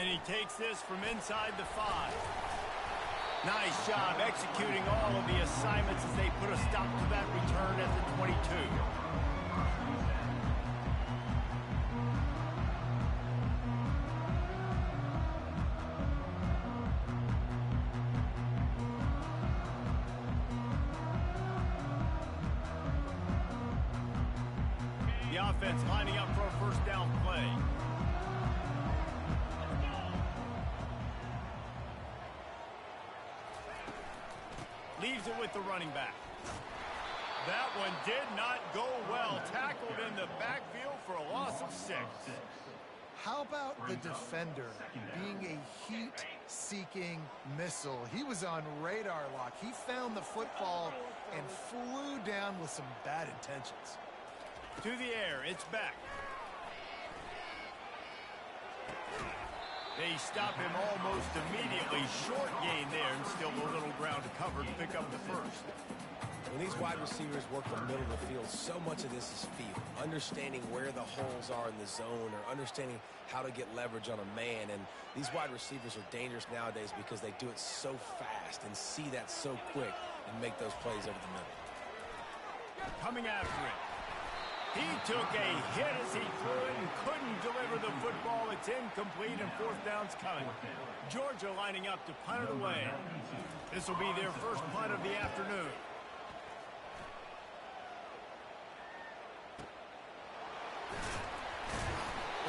And he takes this from inside the 5. Nice job executing all of the assignments as they put a stop to that return at the 22. The offense lining up for a first down play. Leaves it with the running back. That one did not go well. Tackled in the backfield for a loss of 6. How about the defender being a heat-seeking missile? He was on radar lock. He found the football and flew down with some bad intentions. To the air, it's back. They stop him almost immediately. Short gain there, and still a little ground to cover to pick up the first. When these wide receivers work the middle of the field, so much of this is feel. Understanding where the holes are in the zone or understanding how to get leverage on a man. And these wide receivers are dangerous nowadays because they do it so fast and see that so quick and make those plays over the middle. Coming after it. He took a hit as he threw it and couldn't deliver the football. It's incomplete and fourth down's coming. Georgia lining up to punt it away. This will be their first punt of the afternoon.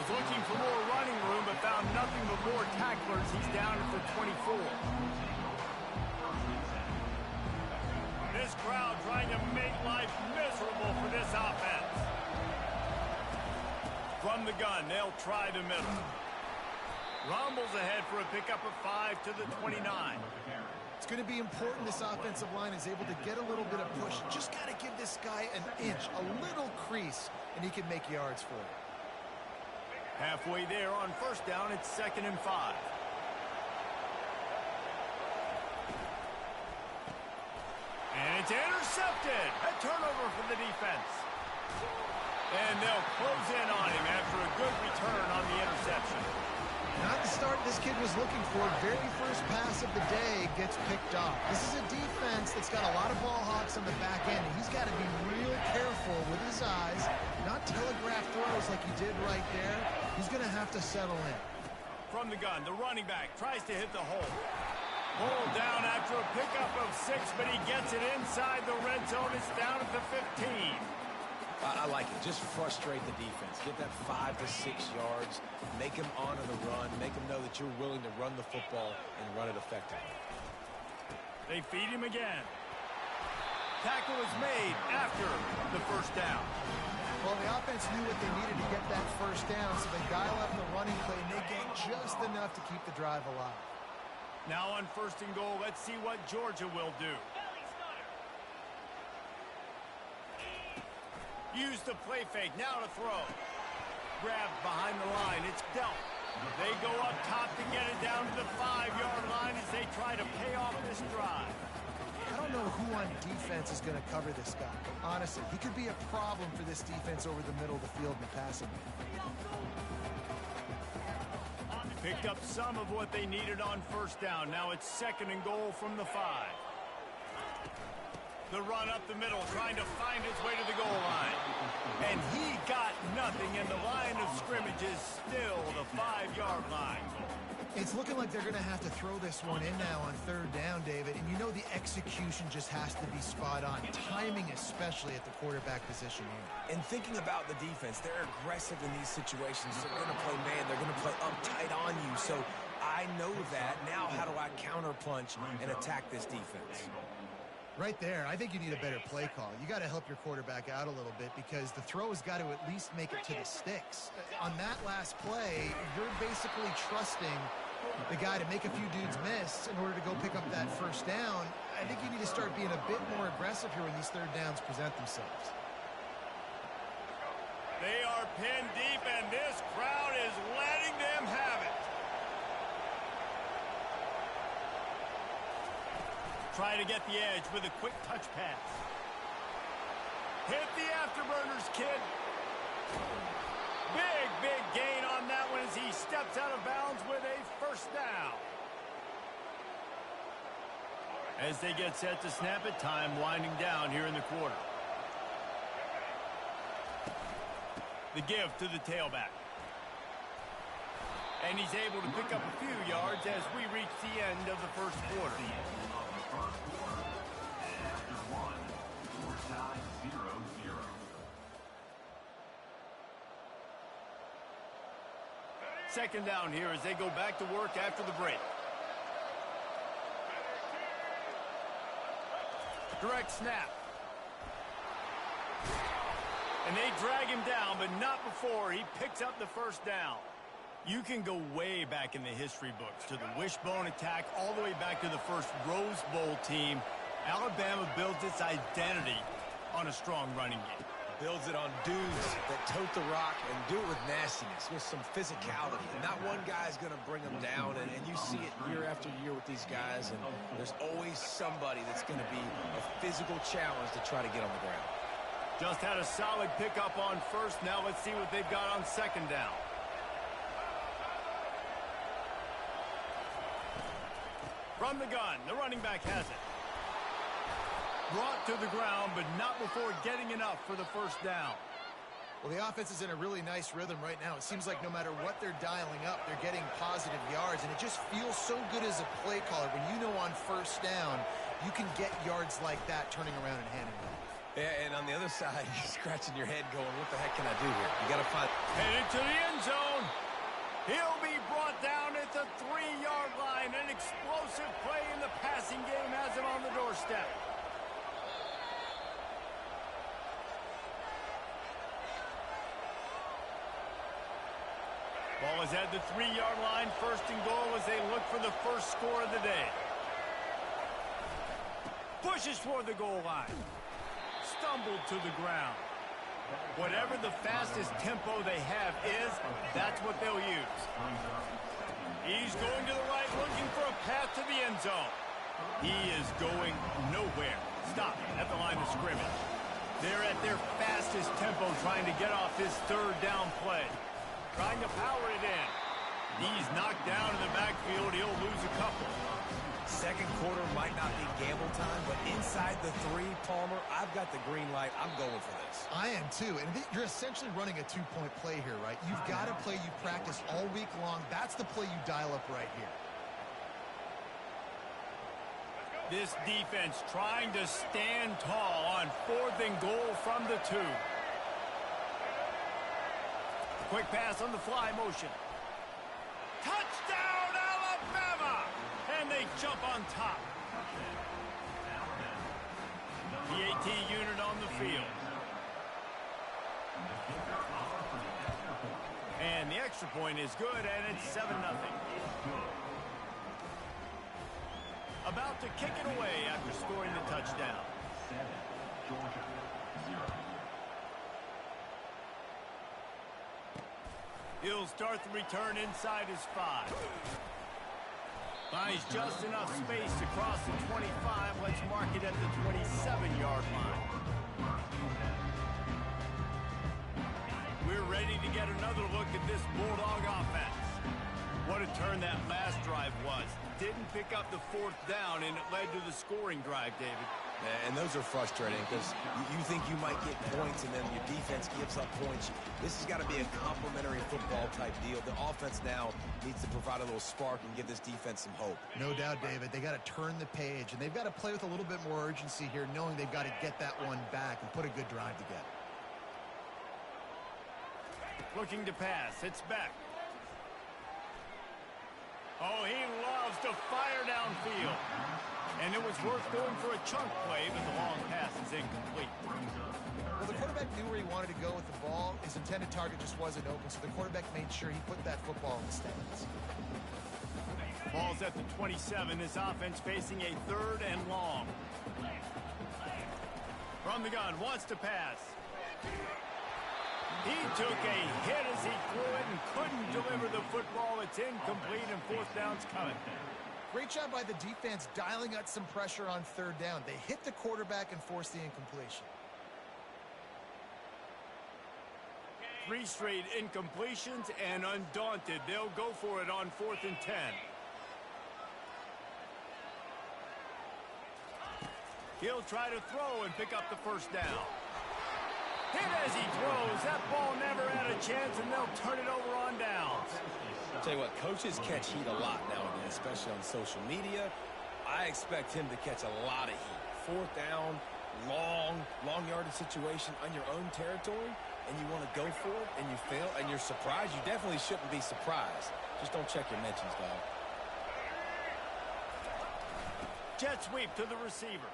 Was looking for more running room but found nothing but more tacklers. He's down at the 24. This crowd trying to make life miserable for this offense. From the gun, they'll try the middle. Rumbles ahead for a pickup of 5 to the 29. It's going to be important this offensive line is able to get a little bit of push. Just got to give this guy an inch, a little crease, and he can make yards for it. Halfway there on first down, it's 2nd and 5. And it's intercepted. A turnover for the defense. And they'll close in on him after a good return on the interception. Not the start this kid was looking for. Very first pass of the day gets picked off. This is a defense that's got a lot of ball hawks on the back end. And he's got to be real careful with his eyes, not telegraph throws like he did right there. He's going to have to settle in. From the gun, the running back tries to hit the hole. Pulled down after a pickup of 6, but he gets it inside the red zone. It's down at the 15. I like it. Just frustrate the defense. Get that 5 to 6 yards. Make them honor the run. Make them know that you're willing to run the football and run it effectively. They feed him again. Tackle is made after the first down. Well, the offense knew what they needed to get that first down, so they dial up the running play, and they gain just enough to keep the drive alive. Now on 1st and goal, let's see what Georgia will do. Use the play fake, now to throw. Grabbed behind the line, it's dealt. They go up top to get it down to the 5-yard line as they try to pay off this drive. I don't know who on defense is going to cover this guy. Honestly, he could be a problem for this defense over the middle of the field in the passing game. Picked up some of what they needed on first down. Now it's 2nd and goal from the 5. The run up the middle, trying to find his way to the goal line. And he got nothing, and the line of scrimmage is still the 5-yard line. It's looking like they're going to have to throw this one in now on 3rd down, David. And you know the execution just has to be spot on. Timing especially at the quarterback position here. And thinking about the defense, they're aggressive in these situations. They're going to play man. They're going to play up tight on you. So I know that. Now how do I counterpunch and attack this defense? Right there, I think you need a better play call. You got to help your quarterback out a little bit because the throw has got to at least make it to the sticks. On that last play, you're basically trusting the guy to make a few dudes miss in order to go pick up that first down. I think you need to start being a bit more aggressive here when these 3rd downs present themselves. They are pinned deep, and this crowd is letting them have it. Try to get the edge with a quick touch pass. Hit the afterburners, kid. Big gain on that one as he steps out of bounds with a As they get set to snap it, time winding down here in the quarter. The give to the tailback. And he's able to pick up a few yards as we reach the end of the first quarter. Second down here as they go back to work after the break. Direct snap. And they drag him down, but not before he picks up the first down. You can go way back in the history books to the wishbone attack, all the way back to the first Rose Bowl team. Alabama builds its identity on a strong running game. Builds it on dudes that tote the rock and do it with nastiness, with some physicality. Not one guy's going to bring them down, and you see it year after year with these guys, and there's always somebody that's going to be a physical challenge to try to get on the ground. Just had a solid pickup on first. Now let's see what they've got on second down. From the gun, the running back has it. Brought to the ground, but not before getting enough for the first down. Well, the offense is in a really nice rhythm right now. It seems like no matter what they're dialing up, they're getting positive yards, and it just feels so good as a play caller when you know on first down you can get yards like that turning around and handing it off. Yeah, and on the other side, you're scratching your head going, what the heck can I do here? You got to find... Headed to the end zone. He'll be brought down at the 3-yard line. An explosive play in the passing game has him on the doorstep. Ball is at the 3-yard line. First and goal as they look for the first score of the day. Pushes toward the goal line. Stumbled to the ground. Whatever the fastest tempo they have is, that's what they'll use. He's going to the right, looking for a path to the end zone. He is going nowhere. Stop at the line of scrimmage. They're at their fastest tempo trying to get off this third down play. Trying to power it in. He's knocked down in the backfield. He'll lose a couple. Second quarter might not be gamble time, but inside the 3, Palmer, I've got the green light. I'm going for this. I am too, and you're essentially running a 2-point play here, right? You've got a play you practice all week long. That's the play you dial up right here. This defense trying to stand tall on 4th and goal from the 2. Quick pass on the fly motion. Touchdown, Alabama! And they jump on top. The AT unit on the field. And the extra point is good, and it's 7-0. About to kick it away after scoring the touchdown. He'll start the return inside his 5. Finds just enough space to cross the 25. Let's mark it at the 27-yard line. We're ready to get another look at this Bulldog offense. What a turn that last drive was. Didn't pick up the 4th down, and it led to the scoring drive, David. And those are frustrating because you think you might get points and then your defense gives up points. This has got to be a complementary football type deal. The offense now needs to provide a little spark and give this defense some hope. No doubt, David. They got to turn the page, and they've got to play with a little bit more urgency here, knowing they've got to get that one back and put a good drive together. Looking to pass. It's back. Oh, he loves to fire downfield. And it was worth going for a chunk play, but the long pass is incomplete. Well, the quarterback knew where he wanted to go with the ball. His intended target just wasn't open, so the quarterback made sure he put that football in the stands. Ball's at the 27. This offense facing a 3rd and long. From the gun, wants to pass. He took a hit as he threw it and couldn't deliver the football. It's incomplete, and 4th down's coming. Great job by the defense dialing out some pressure on 3rd down. They hit the quarterback and forced the incompletion. 3 straight incompletions, and undaunted, they'll go for it on 4th and 10. He'll try to throw and pick up the first down. Hit as he throws. That ball never had a chance, and they'll turn it over on downs. I'll tell you what, coaches catch heat a lot nowadays, especially on social media. I expect him to catch a lot of heat. Fourth down, long yardage situation on your own territory, and you want to go for it, and you fail, and you're surprised. You definitely shouldn't be surprised. Just don't check your mentions, dog. Jet sweep to the receiver.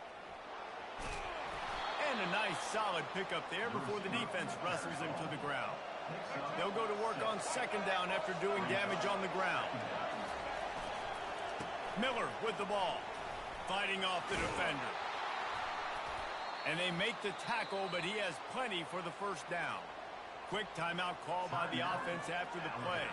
And a nice solid pickup there before the defense wrestles him to the ground. They'll go to work on second down after doing damage on the ground. Miller with the ball, fighting off the defender. And they make the tackle, but he has plenty for the first down. Quick timeout call by the offense after the play.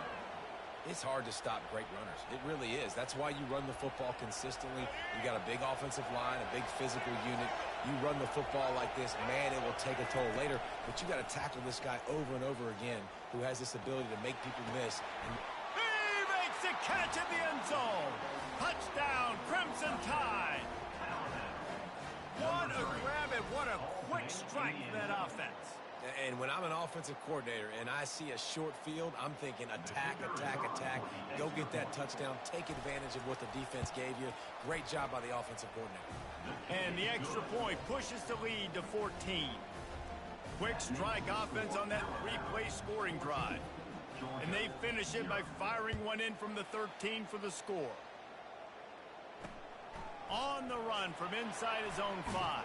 It's hard to stop great runners. It really is. That's why you run the football consistently. You got a big offensive line, a big physical unit. You run the football like this, man, it will take a toll later. But you got to tackle this guy over and over again who has this ability to make people miss. He makes the catch in the end zone. Touchdown, Crimson Tide. What a grab and what a quick strike for that offense. And when I'm an offensive coordinator and I see a short field, I'm thinking attack, attack, attack. Go get that touchdown. Take advantage of what the defense gave you. Great job by the offensive coordinator. And the extra point pushes the lead to 14. Quick strike offense on that three-play scoring drive. And they finish it by firing one in from the 13 for the score. On the run from inside his own 5.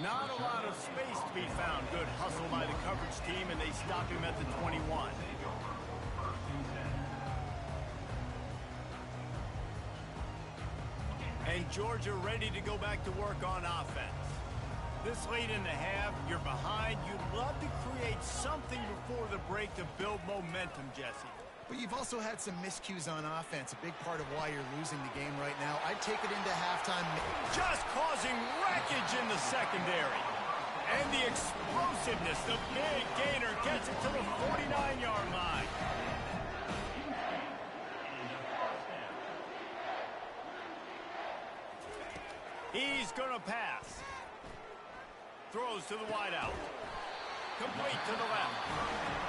Not a lot of space to be found. Good hustle by the coverage team, and they stop him at the 21. And Georgia ready to go back to work on offense. This late in the half, you're behind. You'd love to create something before the break to build momentum, Jesse. But you've also had some miscues on offense, a big part of why you're losing the game right now. I'd take it into halftime. Just causing wreckage in the secondary. And the explosiveness, the big gainer gets it to the 49-yard line. He's going to pass. Throws to the wideout. Complete to the left.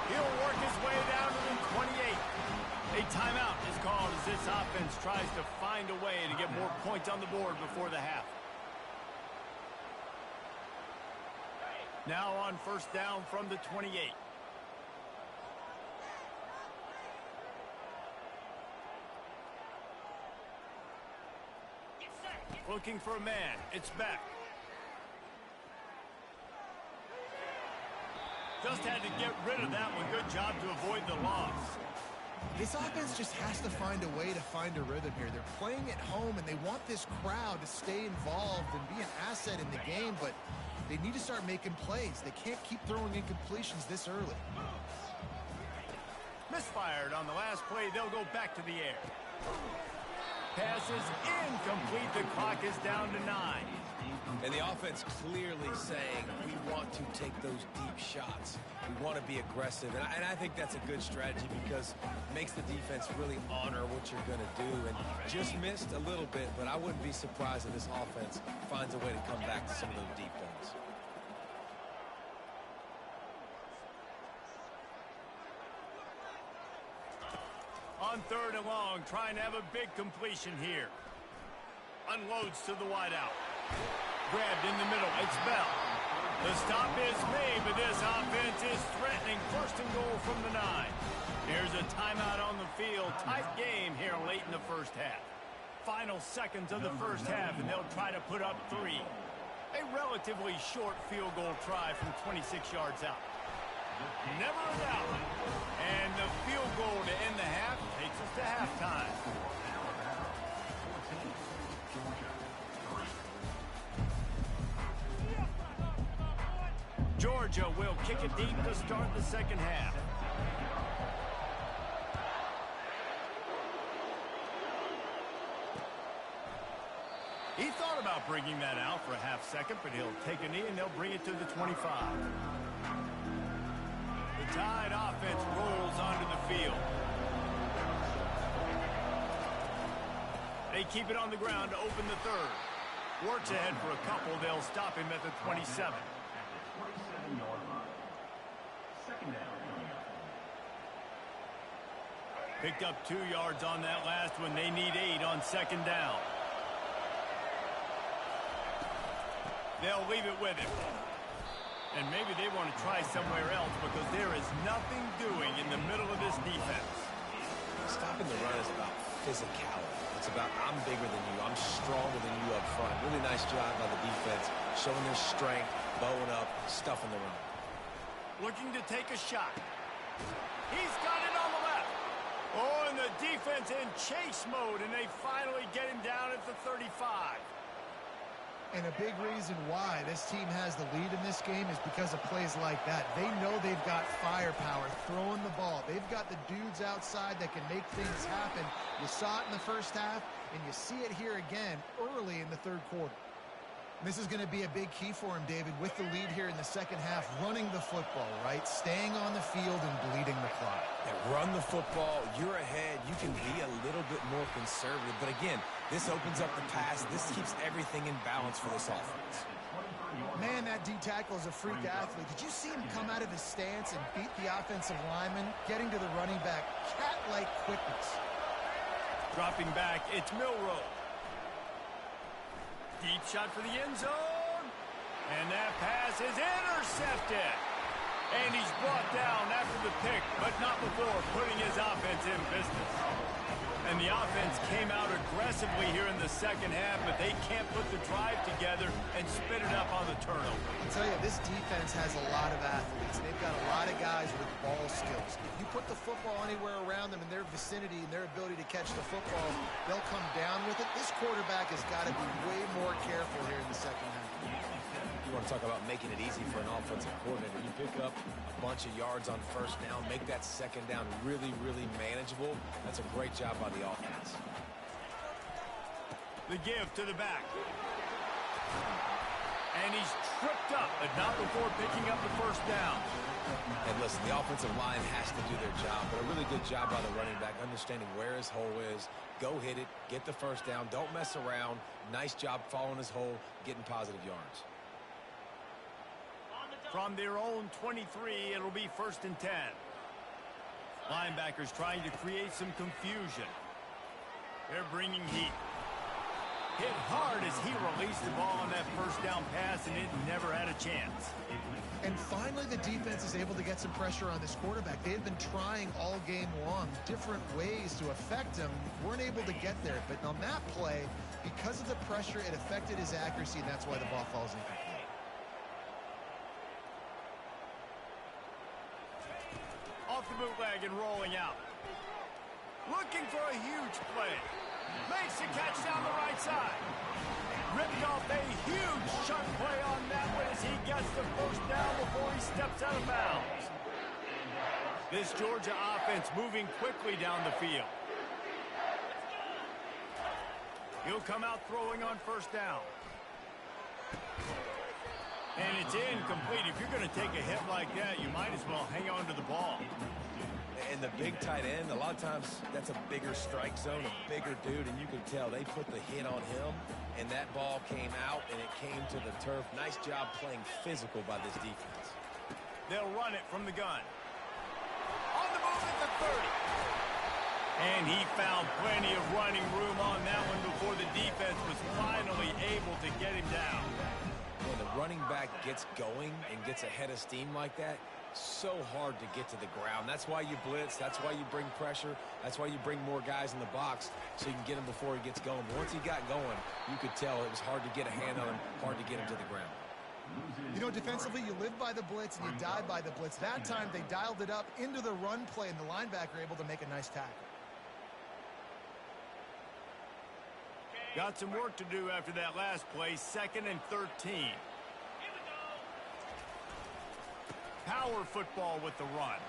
He'll work his way down to the 28. A timeout is called as this offense tries to find a way to get more points on the board before the half. Now on first down from the 28. Looking for a man. It's Beck. Just had to get rid of that one. Good job to avoid the loss. This offense just has to find a way to find a rhythm here. They're playing at home, and they want this crowd to stay involved and be an asset in the game, but they need to start making plays. They can't keep throwing incompletions this early. Misfired on the last play. They'll go back to the air. Pass is incomplete. The clock is down to 9. And the offense clearly saying, we want to take those deep shots. We want to be aggressive. And I think that's a good strategy because it makes the defense really honor what you're going to do. And just missed a little bit, but I wouldn't be surprised if this offense finds a way to come back to some of those deep ones. On third and long, trying to have a big completion here. Unloads to the wideout. Grabbed in the middle. It's Bell. The stop is made, but this offense is threatening. First and goal from the 9. Here's a timeout on the field. Tight game here late in the first half. Final seconds of the first half, and they'll try to put up 3. A relatively short field goal try from 26 yards out. Never a doubt. And the field goal to end the half takes us to halftime. Georgia will kick it deep to start the second half. He thought about bringing that out for a half second, but he'll take a knee and they'll bring it to the 25. The Tide offense rolls onto the field. They keep it on the ground to open the third. Works ahead for a couple. They'll stop him at the 27. Picked up 2 yards on that last one. They need 8 on second down. They'll leave it with him. And maybe they want to try somewhere else because there is nothing doing in the middle of this defense. Stopping the run is about physicality. It's about I'm bigger than you. I'm stronger than you up front. Really nice job by the defense, showing their strength, bowing up, stuffing the run. Looking to take a shot. He's got it on the left. Oh, and the defense in chase mode, and they finally get him down at the 35. And a big reason why this team has the lead in this game is because of plays like that. They know they've got firepower throwing the ball. They've got the dudes outside that can make things happen. You saw it in the first half, and you see it here again early in the third quarter. This is going to be a big key for him, David, with the lead here in the second half, running the football, right? Staying on the field and bleeding the clock. Yeah, run the football. You're ahead. You can be a little bit more conservative. But again, this opens up the pass. This keeps everything in balance for this offense. Man, that D-tackle is a freak athlete. Did you see him come out of his stance and beat the offensive lineman, getting to the running back? Cat-like quickness. Dropping back, it's Milroe. Deep shot for the end zone. And that pass is intercepted. And he's brought down after the pick, but not before putting his offense in business. And the offense came out aggressively here in the second half, but they can't put the drive together and spit it up on the turnover. I'll tell you, this defense has a lot of athletes. They've got a lot of guys with ball skills. If you put the football anywhere around them in their vicinity and their ability to catch the football, they'll come down with it. This quarterback has got to be way more careful here in the second half. You want to talk about making it easy for an offensive coordinator. You pick up a bunch of yards on first down, make that second down really, really manageable. That's a great job by the offense. The give to the back. And he's tripped up, but not before picking up the first down. And listen, the offensive line has to do their job, but a really good job by the running back, understanding where his hole is. Go hit it, get the first down, don't mess around. Nice job following his hole, getting positive yards. From their own 23, it'll be 1st and 10. Linebackers trying to create some confusion. They're bringing heat. Hit hard as he released the ball on that first down pass, and it never had a chance. And finally, the defense is able to get some pressure on this quarterback. They had been trying all game long different ways to affect him. Weren't able to get there. But on that play, because of the pressure, it affected his accuracy, and that's why the ball falls incomplete. Off the bootleg and rolling out. Looking for a huge play. Makes the catch down the right side. Ripped off a huge chunk play on that one as he gets the first down before he steps out of bounds. This Georgia offense moving quickly down the field. He'll come out throwing on first down. And it's incomplete. If you're going to take a hit like that, you might as well hang on to the ball. And the big tight end, a lot of times that's a bigger strike zone, a bigger dude, and you can tell they put the hit on him, and that ball came out, and it came to the turf. Nice job playing physical by this defense. They'll run it from the gun. On the move at the 30. And he found plenty of running room on that one before the defense was finally able to get him down. When the running back gets going and gets ahead of steam like that, so hard to get to the ground. That's why you blitz. That's why you bring pressure. That's why you bring more guys in the box so you can get him before he gets going. But once he got going, you could tell it was hard to get a hand on him, hard to get him to the ground. You know, defensively, you live by the blitz and you die by the blitz. That time, they dialed it up into the run play, and the linebacker able to make a nice tackle. Got some work to do after that last play, 2nd and 13. Power football with the run.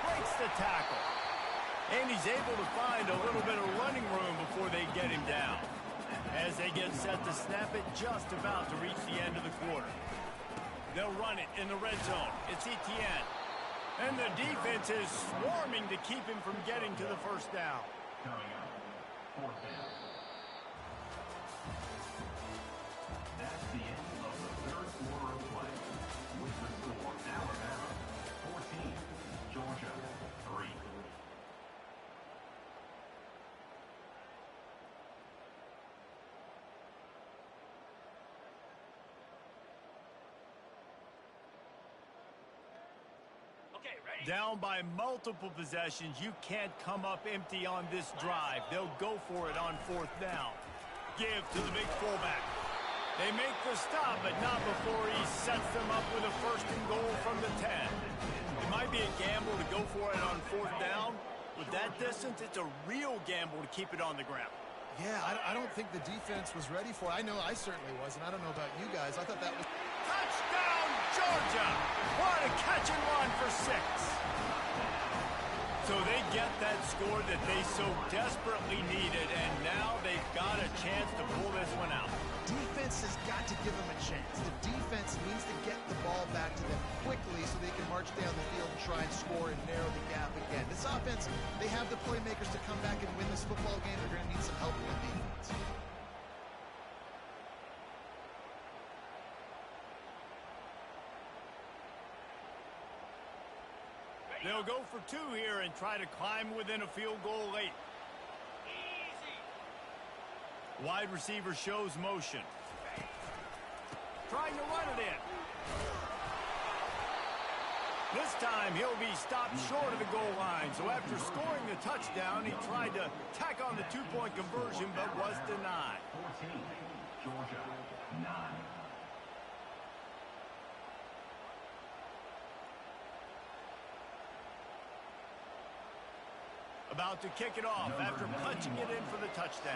Breaks the tackle. And he's able to find a little bit of running room before they get him down. As they get set to snap it, just about to reach the end of the quarter. They'll run it in the red zone. It's Etienne. And the defense is swarming to keep him from getting to the first down. Down by multiple possessions, you can't come up empty on this drive. They'll go for it on 4th down. Give to the big fullback. They make the stop, but not before he sets them up with a 1st and goal from the 10. It might be a gamble to go for it on 4th down. With that distance, it's a real gamble to keep it on the ground. Yeah, I don't think the defense was ready for it. I know I certainly wasn't. I don't know about you guys. I thought that was... Touchdown, Georgia! What a catch and run for 6. So they get that score that they so desperately needed, and now they've got a chance to pull this one out. Defense has got to give them a chance. The defense needs to get the ball back to them quickly so they can march down the field and try and score and narrow the gap again. This offense, they have the playmakers to come back and win this football game. They're going to need some help from the defense. They'll go for 2 here and try to climb within a field goal late. Wide receiver shows motion. Trying to run it in. This time he'll be stopped short of the goal line. So after scoring the touchdown, he tried to tack on the 2-point conversion but was denied. 14, Georgia, 9. About to kick it off after punching it in for the touchdown.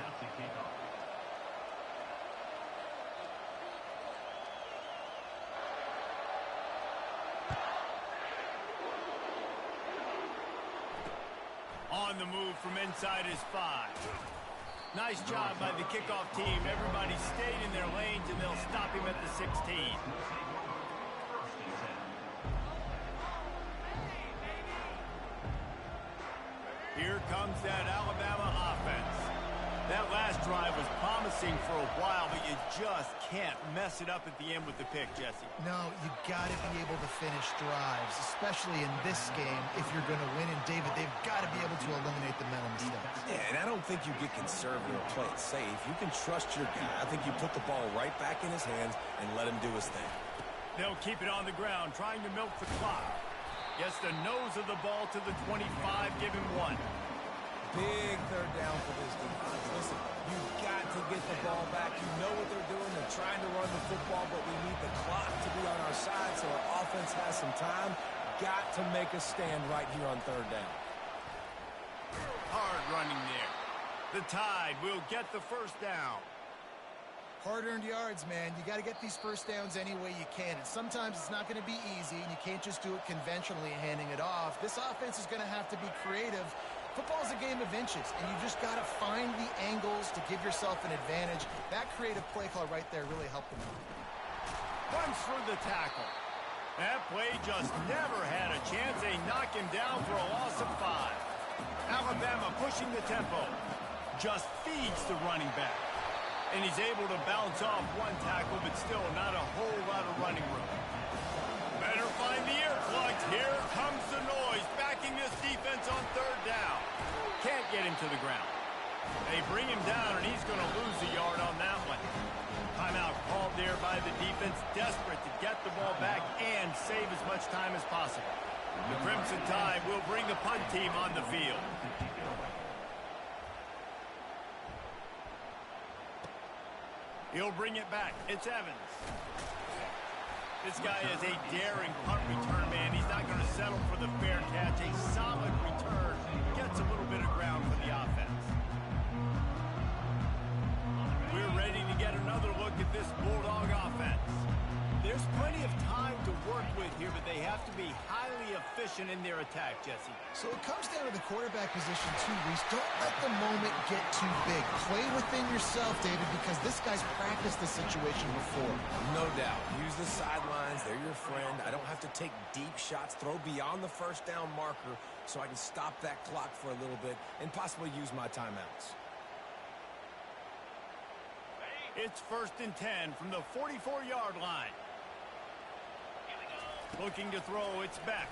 On the move from inside his 5. Nice job by the kickoff team. Everybody stayed in their lanes, and they'll stop him at the 16. Here comes that Alabama offense. That last drive was promising for a while, but you just can't mess it up at the end with the pick, Jesse. No, you got to be able to finish drives, especially in this game if you're going to win. And, David, they've got to be able to eliminate the mental mistakes. Yeah, and I don't think you get conservative or play it safe. You can trust your guy. I think you put the ball right back in his hands and let him do his thing. They'll keep it on the ground, trying to milk the clock. Gets the nose of the ball to the 25, give him 1. Big 3rd down for this defense. Listen, you've got to get the ball back. You know what they're doing. They're trying to run the football, but we need the clock to be on our side so our offense has some time. Got to make a stand right here on 3rd down. Hard running there. The Tide will get the 1st down. Hard-earned yards, man. You got to get these 1st downs any way you can. And sometimes it's not going to be easy, and you can't just do it conventionally handing it off. This offense is going to have to be creative. Football is a game of inches, and you just got to find the angles to give yourself an advantage. That creative play call right there really helped them out. Runs through the tackle. That play just never had a chance. They knock him down for a loss of 5. Alabama pushing the tempo. Just feeds the running back. And he's able to bounce off 1 tackle, but still not a whole lot of running room. Better find the earplugs. Here comes the noise, backing this defense on 3rd down. Can't get him to the ground. They bring him down, and he's going to lose a yard on that one. Timeout called there by the defense, desperate to get the ball back and save as much time as possible. The Crimson Tide will bring the punt team on the field. He'll bring it back. It's Evans. This guy is a daring punt return man. He's not going to settle for the fair catch. A solid return. Gets a little bit of ground for the offense. We're ready to get another look at this Bulldog offense. There's plenty of time to work with here, but they have to be highly efficient in their attack, Jesse. So it comes down to the quarterback position too, Reese. Don't let the moment get too big. Play within yourself, David, because this guy's practiced this situation before. No doubt. Use the sidelines. They're your friend. I don't have to take deep shots. Throw beyond the 1st down marker so I can stop that clock for a little bit and possibly use my timeouts. It's 1st and 10 from the 44-yard line. Looking to throw, it's Beck.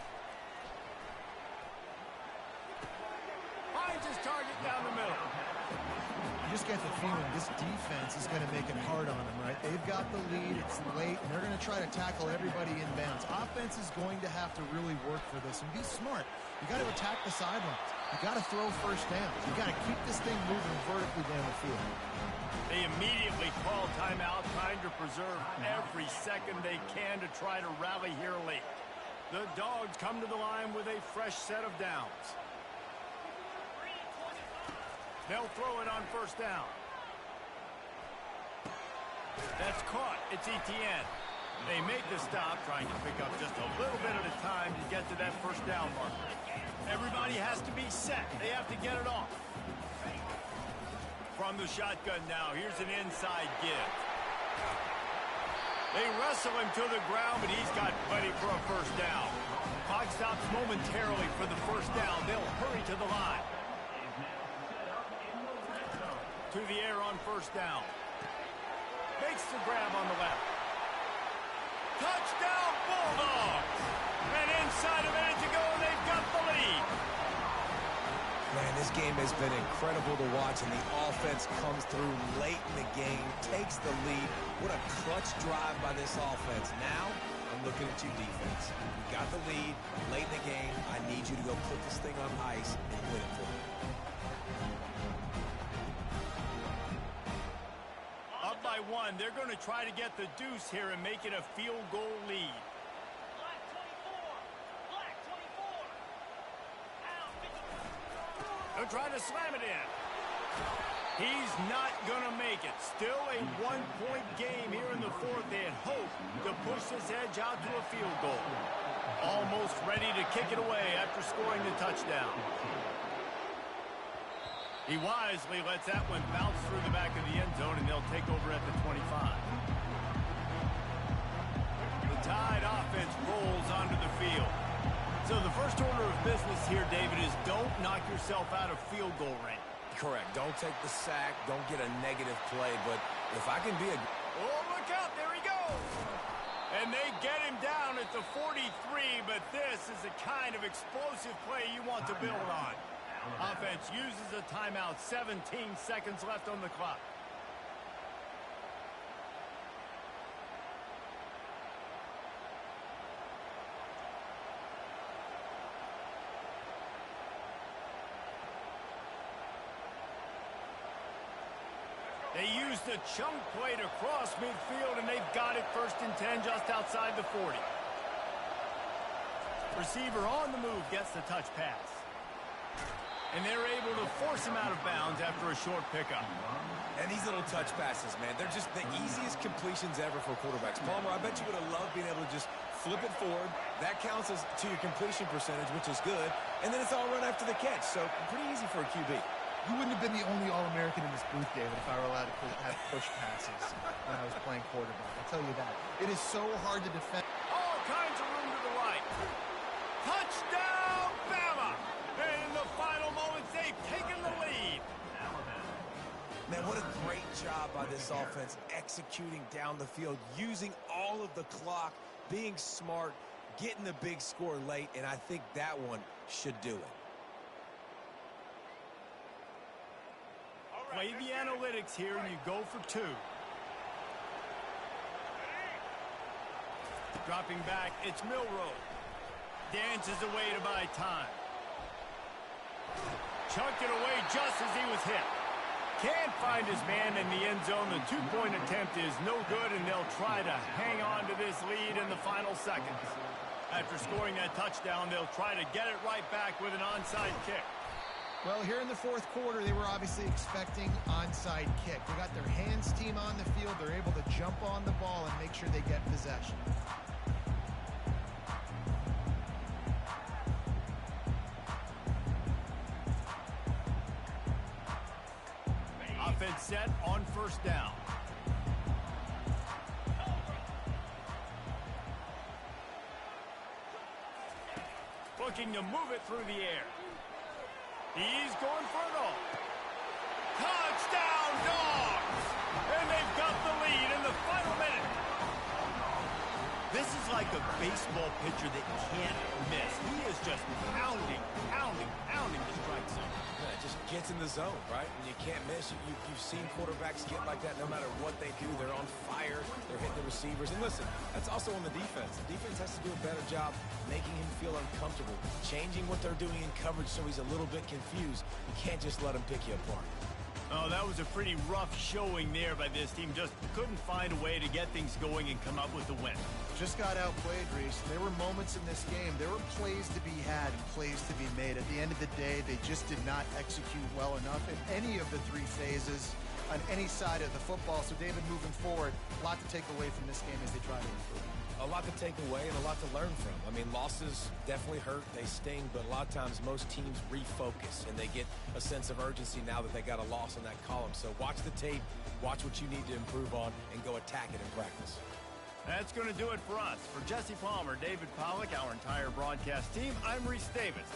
Finds finds his target down the middle. You just get the feeling this defense is going to make it hard on them, right? They've got the lead, it's late, and they're going to try to tackle everybody inbounds. Offense is going to have to really work for this and be smart. You got to attack the sidelines. You got to throw first downs. You got to keep this thing moving vertically down the field. They immediately call timeout, trying to preserve every second they can to try to rally here late. The Dogs come to the line with a fresh set of downs. They'll throw it on first down. That's caught. It's Etienne. They make the stop, trying to pick up just a little bit at a time to get to that first down marker. Everybody has to be set. They have to get it off. From the shotgun now, here's an inside give. They wrestle him to the ground, but he's got plenty for a first down. Clock stops momentarily for the first down. They'll hurry to the line. To the air on first down. Makes the grab on the left. Touchdown, Bulldogs! And inside a minute to go, they've got the lead. Man, this game has been incredible to watch, and the offense comes through late in the game, takes the lead. What a clutch drive by this offense. Now, I'm looking at you, defense. You got the lead late in the game. I need you to go put this thing on ice and win it for me. Up by one, they're going to try to get the deuce here and make it a field goal lead. They'll try to slam it in. He's not going to make it. Still a one-point game here in the fourth. They had hoped to push this edge out to a field goal. Almost ready to kick it away after scoring the touchdown. He wisely lets that one bounce through the back of the end zone, and they'll take over at the 25. The Tide offense rolls onto the field. So the first order of business here, David, is don't knock yourself out of field goal range. Correct. Don't take the sack. Don't get a negative play. But if I can be a... Oh, look out. There he goes. And they get him down at the 43, but this is the kind of explosive play you want to build on. Offense uses a timeout. 17 seconds left on the clock. They use the chunk play to cross midfield, and they've got it first and 10 just outside the 40. Receiver on the move gets the touch pass. And they're able to force him out of bounds after a short pickup. And these little touch passes, man, they're just the easiest completions ever for quarterbacks. Palmer, I bet you would have loved being able to just flip it forward. That counts as to your completion percentage, which is good. And then it's all run after the catch, so pretty easy for a QB. You wouldn't have been the only All-American in this booth, David, if I were allowed to have push passes when I was playing quarterback. I'll tell you that. It is so hard to defend. All kinds of room to the right. Touchdown, Bama! And in the final moments, they've taken the lead. Man, what a great job by this offense executing down the field, using all of the clock, being smart, getting the big score late, and I think that one should do it. Play the analytics here, and you go for two. Dropping back, it's Milroe. Dances away to buy time. Chunked it away just as he was hit. Can't find his man in the end zone. The two-point attempt is no good, and they'll try to hang on to this lead in the final seconds. After scoring that touchdown, they'll try to get it right back with an onside kick. Well, here in the fourth quarter, they were obviously expecting onside kick. They got their hands team on the field. They're able to jump on the ball and make sure they get possession. Offense set on first down. Looking to move it through the air. He's going for it all. Touchdown, Dogs! And they've got the lead in the final minute. This is like a baseball pitcher that can't miss. He is just pounding the strike zone. Yeah, just gets in the zone, right? And you can't miss. You've seen quarterbacks get like that no matter what they do. They're on fire. They're hitting the receivers. And listen, that's also on the defense. The defense has to do a better job making him feel uncomfortable, changing what they're doing in coverage so he's a little bit confused. You can't just let him pick you apart. Oh, that was a pretty rough showing there by this team. Just couldn't find a way to get things going and come up with the win. Just got outplayed, Reese. There were moments in this game. There were plays to be had and plays to be made. At the end of the day, they just did not execute well enough in any of the three phases on any side of the football. So, David, moving forward, a lot to take away from this game as they try to improve. A lot to take away and a lot to learn from. I mean, losses definitely hurt. They sting, but a lot of times most teams refocus and they get a sense of urgency now that they got a loss in that column. So watch the tape, watch what you need to improve on, and go attack it in practice. That's going to do it for us. For Jesse Palmer, David Pollack, our entire broadcast team, I'm Reese Davis.